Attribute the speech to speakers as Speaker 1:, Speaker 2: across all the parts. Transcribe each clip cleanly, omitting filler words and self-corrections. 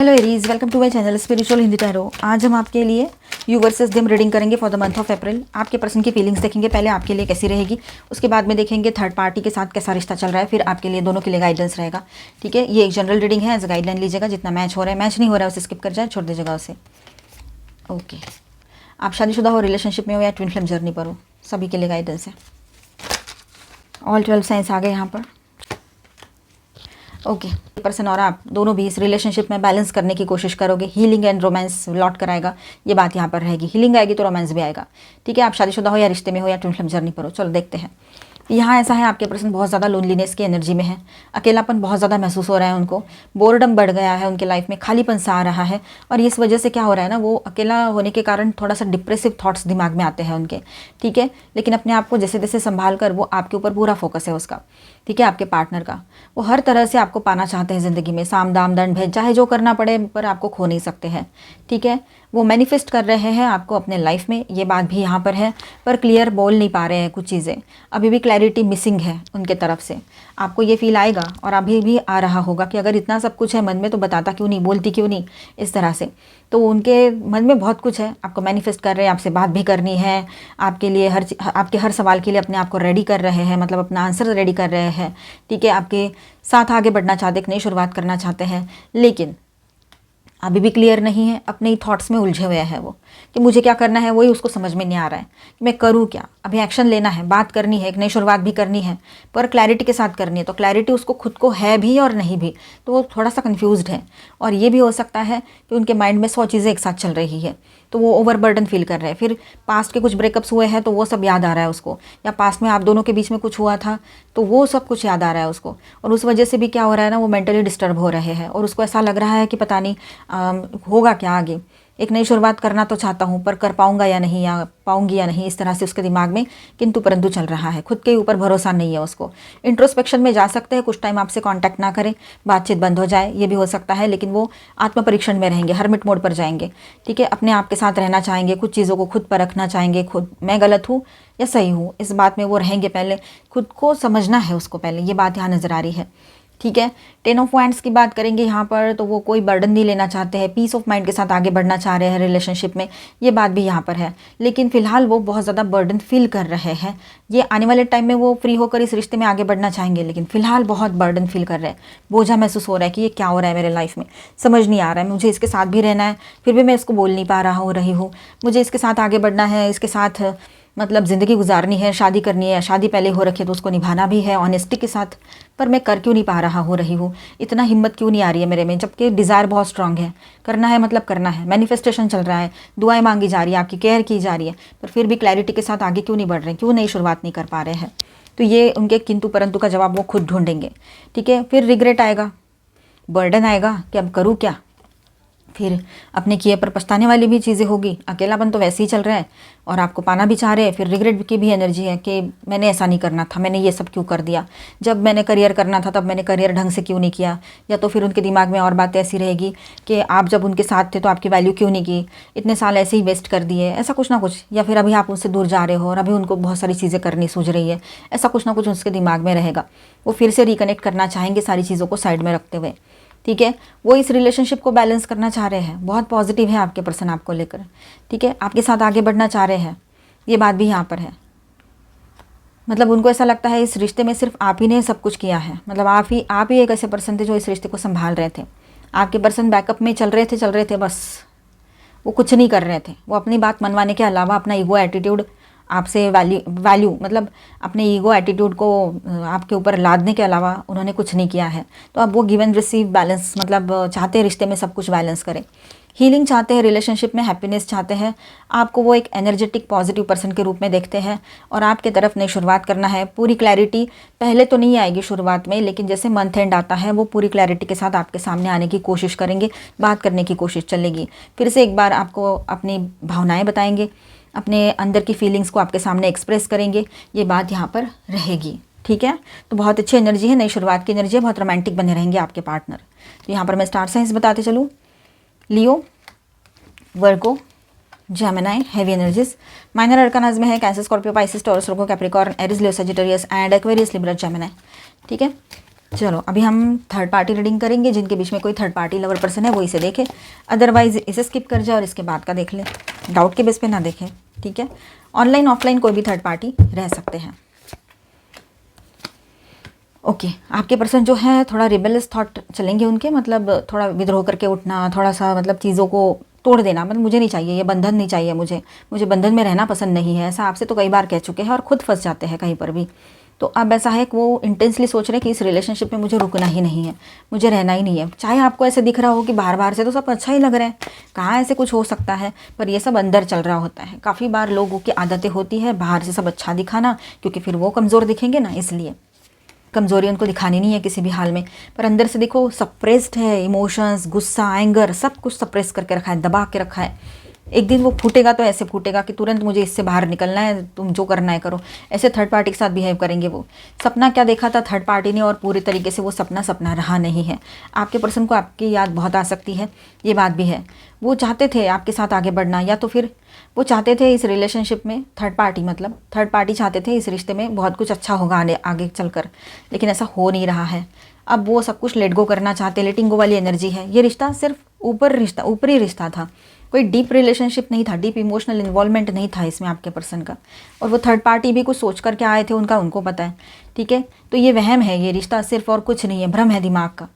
Speaker 1: Hello Aries, welcome to my channel spiritual Hindi tarot. आज हम आपके लिए यू वर्सेस देम रीडिंग करेंगे for the month of April. आपके पर्सन की फीलिंग्स देखेंगे, पहले आपके लिए कैसी रहेगी, उसके बाद में देखेंगे थर्ड पार्टी के साथ कैसा रिश्ता चल रहा है, फिर आपके लिए दोनों के लिए गाइडेंस रहेगा। ठीक है, ये एक जनरल रीडिंग है, एज गाइडलाइन लीजिएगा। जितना मैच हो रहा है, मैच नहीं हो रहा है उसे स्किप कर जाए, छोड़ दीजिएगा उसे। ओके, आप शादीशुदा हो, रिलेशनशिप में हो या ट्विन फ्लेम जर्नी पर हो, सभी के लिए गाइडेंस है। ऑल 12 साइंस आ गए यहाँ पर। ओके, पर्सन और आप दोनों भी इस रिलेशनशिप में बैलेंस करने की कोशिश करोगे। हीलिंग एंड रोमांस लौट कर आएगा, ये बात यहाँ पर रहेगी। हीलिंग आएगी तो रोमांस भी आएगा। ठीक है, आप शादीशुदा हो या रिश्ते में हो या ट्विन फ्लेम जर्नी पर हो। चलो देखते हैं। यहाँ ऐसा है, आपके पर्सन बहुत ज़्यादा लोनलीनेस की एनर्जी में है। अकेलापन बहुत ज़्यादा महसूस हो रहा है उनको। बोर्डम बढ़ गया है उनके लाइफ में, खालीपन सा आ रहा है। और इस वजह से क्या हो रहा है ना, वो अकेला होने के कारण थोड़ा सा डिप्रेसिव थॉट्स दिमाग में आते हैं उनके। ठीक है, लेकिन अपने आप को जैसे तैसे संभाल कर वो आपके ऊपर पूरा फोकस है उसका। ठीक है, आपके पार्टनर का वो हर तरह से आपको पाना चाहते हैं ज़िंदगी में। साम दाम दंड भेद, चाहे जो करना पड़े, पर आपको खो नहीं सकते हैं। ठीक है, वो मैनिफेस्ट कर रहे हैं आपको अपने लाइफ में, ये बात भी यहाँ पर है। पर क्लियर बोल नहीं पा रहे हैं कुछ चीज़ें, अभी भी क्लैरिटी मिसिंग है उनके तरफ से। आपको ये फील आएगा और अभी भी आ रहा होगा कि अगर इतना सब कुछ है मन में तो बताता क्यों नहीं, बोलती क्यों नहीं, इस तरह से। तो उनके मन में बहुत कुछ है, आपको मैनिफेस्ट कर रहे हैं, आपसे बात भी करनी है, आपके लिए आपके हर सवाल के लिए अपने आप को रेडी कर रहे हैं, मतलब अपना आंसर रेडी कर रहे हैं। ठीक है, आपके साथ आगे बढ़ना चाहते हैं, एक नई शुरुआत करना चाहते हैं, लेकिन अभी भी क्लियर नहीं है, अपने ही थॉट्स में उलझे हुए हैं वो, कि मुझे क्या करना है वही उसको समझ में नहीं आ रहा है कि मैं करूँ क्या। अभी एक्शन लेना है, बात करनी है, एक नई शुरुआत भी करनी है, पर क्लैरिटी के साथ करनी है। तो क्लैरिटी उसको खुद को है भी और नहीं भी, तो वो थोड़ा सा कन्फ्यूज्ड है। और ये भी हो सकता है कि उनके माइंड में 100 चीज़ें एक साथ चल रही है, तो वो ओवरबर्डन फील कर रहे हैं। फिर पास्ट के कुछ ब्रेकअप्स हुए हैं तो वो सब याद आ रहा है उसको, या पास्ट में आप दोनों के बीच में कुछ हुआ था तो वो सब कुछ याद आ रहा है उसको। और उस वजह से भी क्या हो रहा है ना, वो मेंटली डिस्टर्ब हो रहे हैं और उसको ऐसा लग रहा है कि पता नहीं होगा क्या आगे। एक नई शुरुआत करना तो चाहता हूँ, पर कर पाऊंगा या नहीं, या पाऊंगी या नहीं, इस तरह से उसके दिमाग में किंतु परंतु चल रहा है। खुद के ऊपर भरोसा नहीं है उसको। इंट्रोस्पेक्शन में जा सकते हैं, कुछ टाइम आपसे कांटेक्ट ना करें, बातचीत बंद हो जाए, ये भी हो सकता है। लेकिन वो आत्म परीक्षण में रहेंगे, हर्मिट मोड पर जाएंगे। ठीक है, अपने आप के साथ रहना चाहेंगे, कुछ चीज़ों को खुद परखना चाहेंगे, खुद मैं गलत हूँ या सही हूँ, इस बात में वो रहेंगे। पहले खुद को समझना है उसको, पहले ये बात यहाँ नज़र आ रही है। ठीक है, 10 ऑफ वांड्स की बात करेंगे यहाँ पर, तो वो कोई बर्डन नहीं लेना चाहते हैं, पीस ऑफ माइंड के साथ आगे बढ़ना चाह रहे हैं रिलेशनशिप में, ये बात भी यहाँ पर है। लेकिन फिलहाल वो बहुत ज़्यादा बर्डन फील कर रहे हैं। ये आने वाले टाइम में वो फ्री होकर इस रिश्ते में आगे बढ़ना चाहेंगे, लेकिन फिलहाल बहुत बर्डन फील कर रहे हैं। बोझा महसूस हो रहा है कि ये क्या हो रहा है मेरे लाइफ में, समझ नहीं आ रहा है, मुझे इसके साथ भी रहना है, फिर भी मैं इसको बोल नहीं पा रही हूँ। मुझे इसके साथ आगे बढ़ना है, इसके साथ मतलब ज़िंदगी गुजारनी है, शादी करनी है, शादी पहले हो रखी है तो उसको निभाना भी है ऑनेस्टी के साथ, पर मैं कर क्यों नहीं पा रही हूँ, इतना हिम्मत क्यों नहीं आ रही है मेरे में, जबकि डिज़ायर बहुत स्ट्रांग है। करना है मतलब करना है, मैनिफेस्टेशन चल रहा है, दुआएं मांगी जा रही है, आपकी केयर की जा रही है, पर फिर भी क्लैरिटी के साथ आगे क्यों नहीं बढ़ रहे, क्यों नई शुरुआत नहीं कर पा रहे हैं। तो ये उनके किंतु परंतु का जवाब वो खुद ढूंढेंगे। ठीक है, फिर रिग्रेट आएगा, बर्डन आएगा कि अब करूँ क्या, फिर अपने किए पर पछताने वाली भी चीज़ें होगी। अकेलापन तो वैसे ही चल रहा है और आपको पाना भी चाह रहे हैं, फिर रिग्रेट की भी एनर्जी है कि मैंने ऐसा नहीं करना था, मैंने ये सब क्यों कर दिया, जब मैंने करियर करना था तब मैंने करियर ढंग से क्यों नहीं किया। या तो फिर उनके दिमाग में और बातें ऐसी रहेगी कि आप जब उनके साथ थे तो आपकी वैल्यू क्यों नहीं की, इतने साल ऐसे ही वेस्ट कर दिए, ऐसा कुछ ना कुछ। या फिर अभी आप उनसे दूर जा रहे हो और अभी उनको बहुत सारी चीज़ें करनी सूझ रही है, ऐसा कुछ ना कुछ उसके दिमाग में रहेगा। वो फिर से रिकनेक्ट करना चाहेंगे सारी चीज़ों को साइड में रखते हुए। ठीक है, वो इस रिलेशनशिप को बैलेंस करना चाह रहे हैं, बहुत पॉजिटिव है आपके पर्सन आपको लेकर। ठीक है, आपके साथ आगे बढ़ना चाह रहे हैं, ये बात भी यहाँ पर है। मतलब उनको ऐसा लगता है इस रिश्ते में सिर्फ आप ही ने सब कुछ किया है, मतलब आप ही एक ऐसे पर्सन थे जो इस रिश्ते को संभाल रहे थे। आपके पर्सन बैकअप में चल रहे थे, बस वो कुछ नहीं कर रहे थे। वो अपनी बात मनवाने के अलावा अपना ईगो एटीट्यूड आपसे वैल्यू मतलब अपने ईगो एटीट्यूड को आपके ऊपर लादने के अलावा उन्होंने कुछ नहीं किया है। तो अब वो गिव एंड रिसीव बैलेंस, मतलब चाहते हैं रिश्ते में सब कुछ बैलेंस करें, हीलिंग चाहते हैं, रिलेशनशिप में हैप्पीनेस चाहते हैं। आपको वो एक एनर्जेटिक पॉजिटिव पर्सन के रूप में देखते हैं और आपके तरफ नई शुरुआत करना है। पूरी क्लैरिटी पहले तो नहीं आएगी शुरुआत में, लेकिन जैसे मंथ एंड आता है वो पूरी क्लैरिटी के साथ आपके सामने आने की कोशिश करेंगे, बात करने की कोशिश चलेगी। फिर से एक बार आपको अपनी भावनाएं बताएंगे, अपने अंदर की फीलिंग्स को आपके सामने एक्सप्रेस करेंगे, ये बात यहाँ पर रहेगी। ठीक है, तो बहुत अच्छी एनर्जी है, नई शुरुआत की एनर्जी है, बहुत रोमांटिक बने रहेंगे आपके पार्टनर। तो यहाँ पर मैं स्टार साइंस बताते चलूँ, लियो, वर्गो, जेमिनी, हेवी एनर्जीज। माइनर अरकानाज में है cancer, Scorpio, Pisces, taurus, Virgo, Capricorn, Aries, Leo, Sagittarius and Aquarius, Libra, Gemini. ठीक है, चलो अभी हम थर्ड पार्टी रीडिंग करेंगे। जिनके बीच में कोई थर्ड पार्टी लवर पर्सन है वो इसे देखे, अदरवाइज इसे स्किप कर जाए और इसके बाद का देख ले, डाउट के बेस पे ना देखें, ठीक है। ऑनलाइन ऑफलाइन कोई भी थर्ड पार्टी रह सकते हैं। ओके आपके पर्सन जो है थोड़ा रिबेलियस थॉट चलेंगे उनके, मतलब थोड़ा विद्रोह करके उठना, थोड़ा सा मतलब चीज़ों को तोड़ देना, मतलब मुझे नहीं चाहिए ये बंधन, नहीं चाहिए मुझे बंधन में रहना पसंद नहीं है, ऐसा आपसे तो कई बार कह चुके हैं और खुद फंस जाते हैं कहीं पर भी। तो अब ऐसा है कि वो इंटेंसली सोच रहे हैं कि इस रिलेशनशिप में मुझे रुकना ही नहीं है, मुझे रहना ही नहीं है। चाहे आपको ऐसे दिख रहा हो कि बाहर बाहर से तो सब अच्छा ही लग रहा है, कहाँ ऐसे कुछ हो सकता है, पर ये सब अंदर चल रहा होता है। काफ़ी बार लोगों की आदतें होती है बाहर से सब अच्छा दिखाना, क्योंकि फिर वो कमज़ोर दिखेंगे ना, इसलिए कमज़ोरी उनको दिखानी नहीं है किसी भी हाल में। पर अंदर से देखो सप्रेस्ड है, इमोशंस, गुस्सा, एंगर, सब कुछ सप्रेस करके रखा है, दबा के रखा है। एक दिन वो फूटेगा तो ऐसे फूटेगा कि तुरंत मुझे इससे बाहर निकलना है, तुम जो करना है करो। ऐसे थर्ड पार्टी के साथ बिहेव करेंगे वो। सपना क्या देखा था थर्ड पार्टी ने और पूरी तरीके से वो सपना सपना रहा नहीं है। आपके पर्सन को आपकी याद बहुत आ सकती है, ये बात भी है। वो चाहते थे आपके साथ आगे बढ़ना, या तो फिर वो चाहते थे इस रिलेशनशिप में, थर्ड पार्टी मतलब थर्ड पार्टी चाहते थे इस रिश्ते में बहुत कुछ अच्छा होगा आगे चलकर, लेकिन ऐसा हो नहीं रहा है। अब वो सब कुछ लेट गो करना चाहते, लेटिंग गो वाली एनर्जी है। ये रिश्ता सिर्फ ऊपरी रिश्ता था, कोई डीप रिलेशनशिप नहीं था, डीप इमोशनल इन्वॉल्वमेंट नहीं था इसमें आपके पर्सन का। और वो थर्ड पार्टी भी कुछ सोच करके आए थे, उनको पता है, ठीक है। तो ये वहम है, ये रिश्ता सिर्फ और कुछ नहीं है, भ्रम है दिमाग का,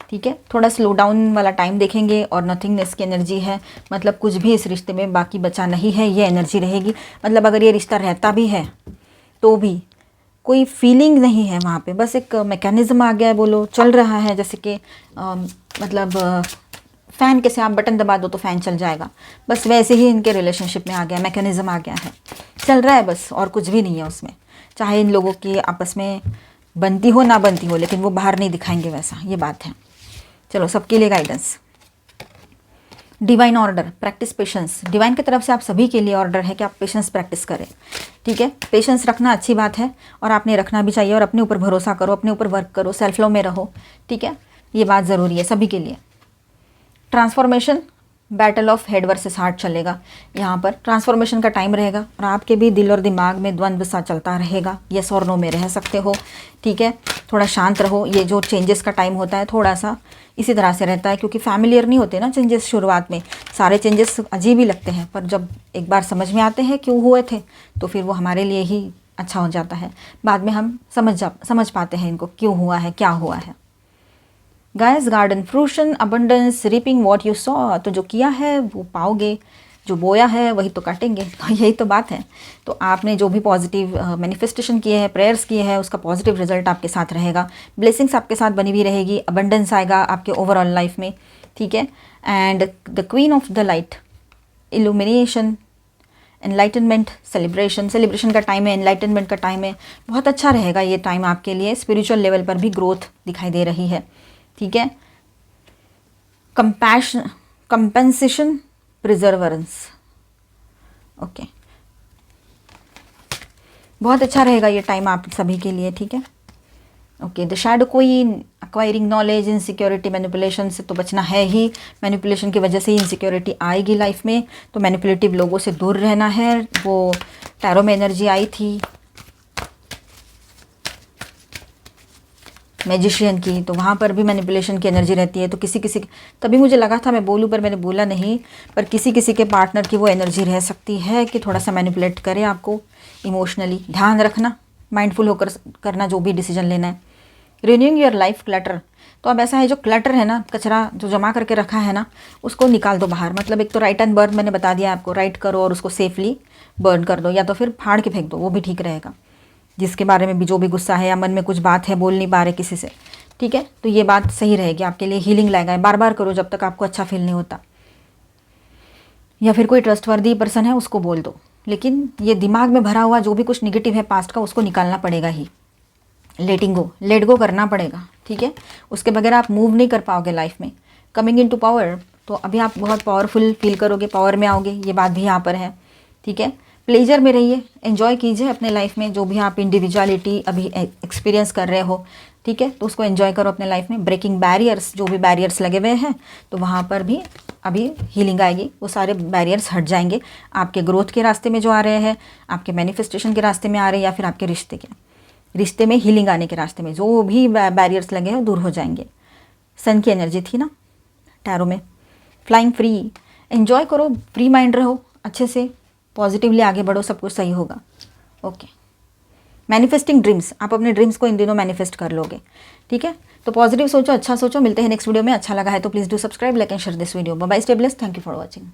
Speaker 1: ठीक है। थोड़ा स्लो डाउन वाला टाइम देखेंगे और नथिंगनेस की एनर्जी है, मतलब कुछ भी इस रिश्ते में बाकी बचा नहीं है, ये एनर्जी रहेगी। मतलब अगर ये रिश्ता रहता भी है तो भी कोई फीलिंग नहीं है वहाँ पे, बस एक मैकेनिज्म आ गया है, बोलो चल रहा है, जैसे कि मतलब फ़ैन कैसे आप बटन दबा दो तो फ़ैन चल जाएगा, बस वैसे ही इनके रिलेशनशिप में आ गया, मैकेनिज्म आ गया है, चल रहा है बस, और कुछ भी नहीं है उसमें। चाहे इन लोगों की आपस में बनती हो ना बनती हो, लेकिन वो बाहर नहीं दिखाएंगे वैसा, ये बात है। चलो सबके लिए guidance, divine order, practice patience. Divine की तरफ से आप सभी के लिए ऑर्डर है कि आप पेशेंस प्रैक्टिस करें, ठीक है। पेशेंस रखना अच्छी बात है और आपने रखना भी चाहिए, और अपने ऊपर भरोसा करो, अपने ऊपर वर्क करो, सेल्फ लव में रहो, ठीक है। ये बात ज़रूरी है सभी के लिए। Transformation, battle of head versus heart चलेगा यहाँ पर, ट्रांसफॉर्मेशन का टाइम रहेगा और आपके भी दिल और दिमाग में द्वंद्व सा चलता रहेगा, यस और नो में रह सकते हो, ठीक है। थोड़ा शांत रहो, ये जो चेंजेस का टाइम होता है थोड़ा सा इसी तरह से रहता है, क्योंकि फैमिलियर नहीं होते ना चेंजेस। शुरुआत में सारे चेंजेस अजीब ही लगते हैं, पर जब एक बार समझ में आते हैं क्यों हुए थे तो फिर वो हमारे लिए ही अच्छा हो जाता है। बाद में हम समझ पाते हैं इनको क्यों हुआ है, क्या हुआ है। Guys garden, fruition, abundance, reaping what you saw, तो जो किया है वो पाओगे, जो बोया है वही तो काटेंगे, तो यही तो बात है। तो आपने जो भी पॉजिटिव मैनिफेस्टेशन किए हैं, प्रेयर्स किए हैं, उसका पॉजिटिव रिजल्ट आपके साथ रहेगा, ब्लेसिंग्स आपके साथ बनी हुई रहेगी, अबंडेंस आएगा आपके ओवरऑल लाइफ में, ठीक है। And the queen of the light, illumination, enlightenment, celebration का टाइम है, एनलाइटनमेंट का टाइम है, बहुत अच्छा रहेगा ये टाइम आपके लिए। स्पिरिचुअल लेवल पर भी ग्रोथ दिखाई दे रही है, ठीक है। कंपेंसेशन, प्रिजर्वेंस, ओके, बहुत अच्छा रहेगा ये टाइम आप सभी के लिए, ठीक है। Okay, the shadow queen, acquiring knowledge, insecurity, manipulation से तो बचना है ही, मैनिपुलेशन की वजह से ही इनसिक्योरिटी आएगी लाइफ में, तो मैनिपुलेटिव लोगों से दूर रहना है। वो टैरो में एनर्जी आई थी मैजिशियन की, तो वहाँ पर भी मैनिपुलेशन की एनर्जी रहती है। तो किसी तभी मुझे लगा था मैं बोलूँ पर मैंने बोला नहीं, पर किसी के पार्टनर की वो एनर्जी रह सकती है कि थोड़ा सा मैनिपुलेट करे आपको इमोशनली। ध्यान रखना, माइंडफुल होकर करना जो भी डिसीजन लेना है। रिन्यूइंग योर लाइफ क्लटर, तो अब ऐसा है जो क्लटर है ना, कचरा जो जमा करके रखा है ना, उसको निकाल दो बाहर। मतलब एक तो राइट एंड बर्न मैंने बता दिया आपको, राइट करो और उसको सेफली बर्न कर दो, या तो फिर फाड़ के फेंक दो, वो भी ठीक रहेगा। जिसके बारे में भी जो भी गुस्सा है या मन में कुछ बात है, बोल नहीं पा रहे किसी से, ठीक है, तो ये बात सही रहेगी आपके लिए, हीलिंग लाएगा। बार बार करो जब तक आपको अच्छा फील नहीं होता। या फिर कोई ट्रस्टवर्दी पर्सन है उसको बोल दो, लेकिन ये दिमाग में भरा हुआ जो भी कुछ निगेटिव है पास्ट का, उसको निकालना पड़ेगा ही। लेट गो करना पड़ेगा, ठीक है। उसके बगैर आप मूव नहीं कर पाओगे लाइफ में। कमिंग इन टू पावर, तो अभी आप बहुत पावरफुल फील करोगे, पावर में आओगे, ये बात भी यहाँ पर है, ठीक है। प्लेजर में रहिए, एंजॉय कीजिए अपने लाइफ में जो भी आप इंडिविजुअलिटी अभी एक्सपीरियंस कर रहे हो, ठीक है, तो उसको एंजॉय करो अपने लाइफ में। ब्रेकिंग बैरियर्स, जो भी बैरियर्स लगे हुए हैं तो वहाँ पर भी अभी हीलिंग आएगी, वो सारे बैरियर्स हट जाएंगे आपके ग्रोथ के रास्ते में जो आ रहे हैं, आपके मैनिफेस्टेशन के रास्ते में आ रहे हैं, या फिर आपके रिश्ते के। रिश्ते में हीलिंग आने के रास्ते में जो भी बैरियर्स लगे हैं वो दूर हो जाएंगे। सन की एनर्जी थी ना टैरो में। फ्लाइंग फ्री, एंजॉय करो, फ्री माइंड रहो, अच्छे से पॉजिटिवली आगे बढ़ो, सब कुछ सही होगा। ओके। मैनिफेस्टिंग ड्रीम्स, आप अपने ड्रीम्स को इन दिनों मैनिफेस्ट कर लोगे, ठीक है। तो पॉजिटिव सोचो, अच्छा सोचो। मिलते हैं नेक्स्ट वीडियो में। अच्छा लगा है तो please do subscribe, like and share this video. Bye, stay blessed, thank you for watching.